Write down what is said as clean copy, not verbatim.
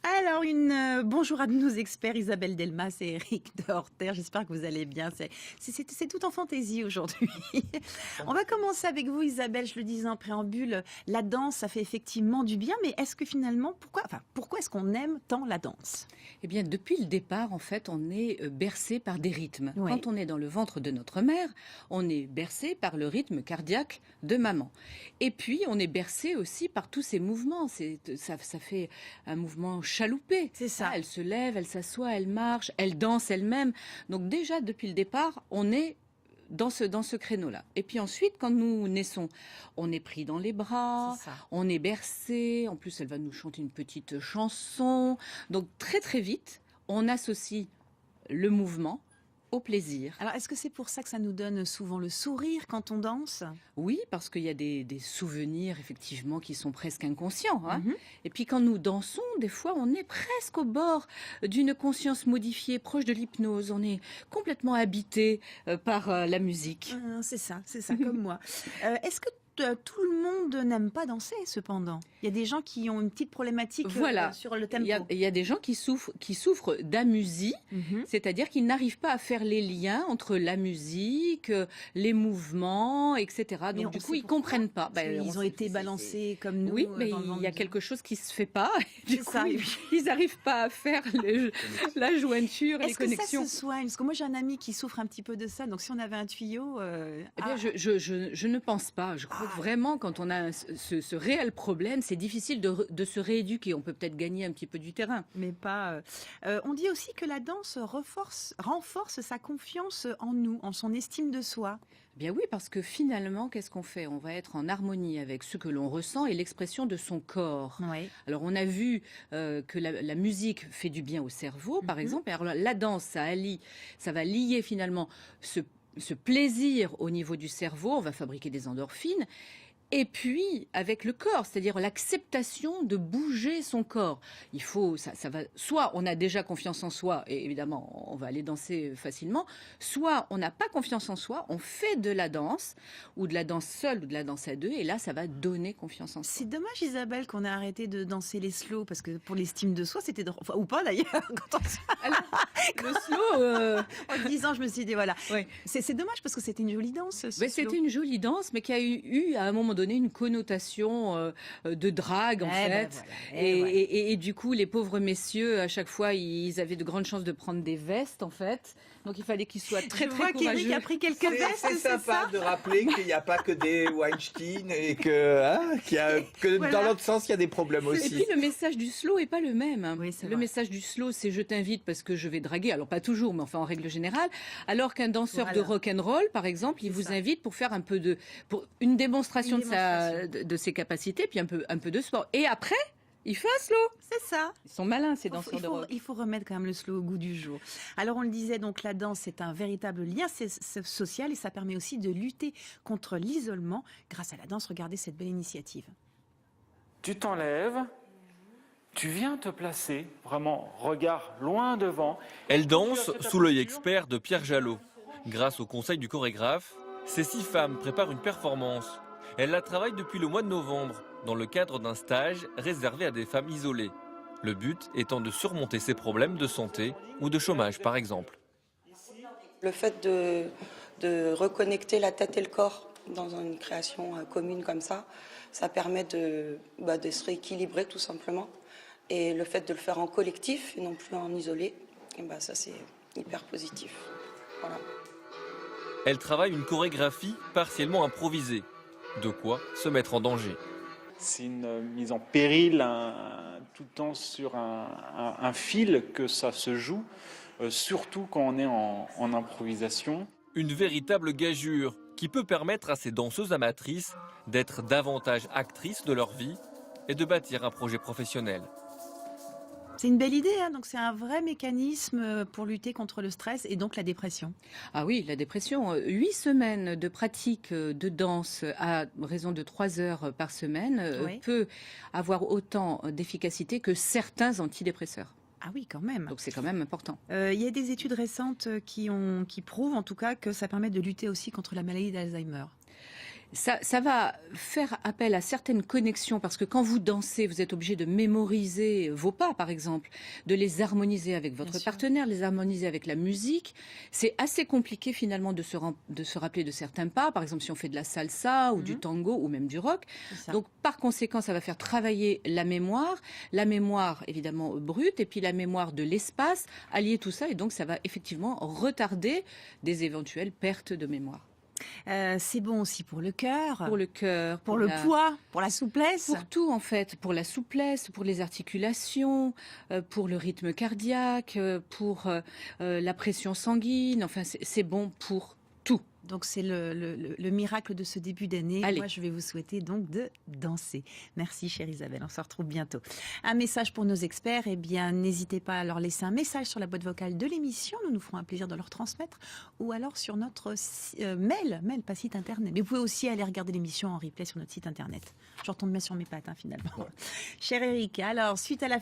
Alors, bonjour à nos experts Isabelle Delmas et Eric de Horter. J'espère que vous allez bien. C'est tout en fantaisie aujourd'hui. On va commencer avec vous, Isabelle. Je le disais en préambule, la danse, ça fait effectivement du bien. Mais est-ce que finalement, pourquoi est-ce qu'on aime tant la danse? Eh bien, depuis le départ, en fait, on est bercé par des rythmes. Oui. Quand on est dans le ventre de notre mère, on est bercé par le rythme cardiaque de maman. Et puis, on est bercé aussi par tous ces mouvements. Ça fait un mouvement chaloupé. C'est ça. Elle se lève, elle s'assoit, elle marche, elle danse elle-même. Donc déjà, depuis le départ, on est dans ce créneau-là. Et puis ensuite, quand nous naissons, on est pris dans les bras, C'est ça. on est bercé. En plus, elle va nous chanter une petite chanson. Donc très très vite, on associe le mouvement au plaisir. Alors, est-ce que c'est pour ça que ça nous donne souvent le sourire quand on danse? Oui, parce qu'il y a des souvenirs, effectivement, qui sont presque inconscients. Hein. Mhm. Et puis quand nous dansons, des fois, on est presque au bord d'une conscience modifiée, proche de l'hypnose. On est complètement habité par la musique. C'est ça, comme moi. Est-ce que tout le monde n'aime pas danser, cependant? Il y a des gens qui ont une petite problématique Voilà. sur le Il tempo. y a des gens qui souffrent d'amusie, Mhm. c'est-à-dire qu'ils n'arrivent pas à faire les liens entre la musique, les mouvements, etc. Mais Donc on du sait coup, ils pourquoi. comprennent pas. Parce qu'ils ont été balancés comme nous. Oui, mais dans le il y a ventre du- quelque chose qui se fait pas. Du C'est coup, ça, ils oui. n'arrivent pas à faire la jointure, les Est-ce que ça connexions. se soigne? Parce que moi, j'ai un ami qui souffre un petit peu de ça. Donc, si on avait un tuyau... Eh bien, je ne pense pas. Je crois que vraiment, quand on a ce réel problème, c'est difficile de se rééduquer. On peut peut-être gagner un petit peu du terrain. mais pas... on dit aussi que la danse renforce sa confiance en nous, en son estime de soi. Bien oui, parce que finalement, qu'est-ce qu'on fait? On va être en harmonie avec ce que l'on ressent et l'expression de son corps. Oui. Alors on a vu que la musique fait du bien au cerveau, par Mhm. exemple. Alors la danse, ça va lier finalement ce plaisir au niveau du cerveau. On va fabriquer des endorphines. Et puis, avec le corps, c'est-à-dire l'acceptation de bouger son corps. Ça va, soit on a déjà confiance en soi, et évidemment, on va aller danser facilement, soit on n'a pas confiance en soi, on fait de la danse, ou de la danse seule, ou de la danse à deux, et là, ça va donner confiance en soi. C'est dommage, Isabelle, qu'on ait arrêté de danser les slow, parce que pour l'estime de soi, c'était drôle. Enfin, ou pas d'ailleurs. Alors, le slow, En 10 ans, je me suis dit, voilà. ouais. C'est dommage, parce que c'était une jolie danse, ce Mais slow. c'était une jolie danse, mais qui a eu à un moment donné une connotation de drague en Eh fait. ben voilà, eh voilà. Et du coup, les pauvres messieurs, à chaque fois, ils avaient de grandes chances de prendre des vestes en fait. Donc il fallait qu'ils soient très Je très vois qu'Éric courageux. a pris quelques C'est vestes, c'est sympa ça? de rappeler qu'il n'y a pas que des Weinstein et que Voilà. dans l'autre sens, il y a des problèmes Et aussi. puis le message du slow est pas le même. Hein. Oui, c'est Le vrai. message du slow, c'est je t'invite parce que je vais draguer. Alors pas toujours, mais enfin en règle générale. Alors qu'un danseur de Voilà. rock and roll, par exemple, il C'est vous ça. invite pour faire pour une démonstration, Une démonstration. de ses capacités, puis un peu de sport. Et après, il fait un slow. C'est ça. Ils sont malins ces danseurs de rock. Il faut remettre quand même le slow au goût du jour. Alors on le disait, donc la danse c'est un véritable lien social et ça permet aussi de lutter contre l'isolement grâce à la danse. Regardez cette belle initiative. Tu t'enlèves, tu viens te placer, vraiment regard loin devant. Elle danse sous l'œil expert de Pierre Jalot. Grâce au conseil du chorégraphe, ces 6 femmes préparent une performance. Elle la travaille depuis le mois de novembre, dans le cadre d'un stage réservé à des femmes isolées. Le but étant de surmonter ces problèmes de santé ou de chômage par exemple. Le fait de reconnecter la tête et le corps dans une création commune comme ça permet de se rééquilibrer tout simplement. Et le fait de le faire en collectif et non plus en isolé, ça c'est hyper positif. Voilà. Elle travaille une chorégraphie partiellement improvisée. De quoi se mettre en danger. C'est une mise en péril tout le temps sur un fil que ça se joue, surtout quand on est en improvisation. Une véritable gageure qui peut permettre à ces danseuses amatrices d'être davantage actrices de leur vie et de bâtir un projet professionnel. C'est une belle idée, hein. Donc c'est un vrai mécanisme pour lutter contre le stress et donc la dépression. Ah oui, la dépression. 8 semaines de pratique de danse à raison de 3 heures par semaine Oui. peut avoir autant d'efficacité que certains antidépresseurs. Ah oui, quand même. Donc c'est quand même important. Il y a des études récentes qui prouvent en tout cas que ça permet de lutter aussi contre la maladie d'Alzheimer. Ça va faire appel à certaines connexions parce que quand vous dansez, vous êtes obligé de mémoriser vos pas, par exemple, de les harmoniser avec votre Bien sûr. partenaire, les harmoniser avec la musique. C'est assez compliqué finalement de se rappeler de certains pas. Par exemple, si on fait de la salsa ou du tango ou même du rock. C'est ça. Donc, par conséquent, ça va faire travailler la mémoire évidemment brute et puis la mémoire de l'espace, allier tout ça et donc ça va effectivement retarder des éventuelles pertes de mémoire. C'est bon aussi pour le cœur, Pour le cœur, pour le poids, pour la souplesse. pour tout en fait, pour la souplesse, pour les articulations, pour le rythme cardiaque, pour la pression sanguine. Enfin, c'est bon pour tout. Donc c'est le miracle de ce début d'année. Allez. Moi, je vais vous souhaiter donc de danser. Merci, chère Isabelle. On se retrouve bientôt. Un message pour nos experts. Eh bien, n'hésitez pas à leur laisser un message sur la boîte vocale de l'émission. Nous nous ferons un plaisir de leur transmettre. Ou alors sur notre mail, pas site internet. Mais vous pouvez aussi aller regarder l'émission en replay sur notre site internet. Je retombe bien sur mes pattes, finalement. Cher Eric, alors, suite à l'affaire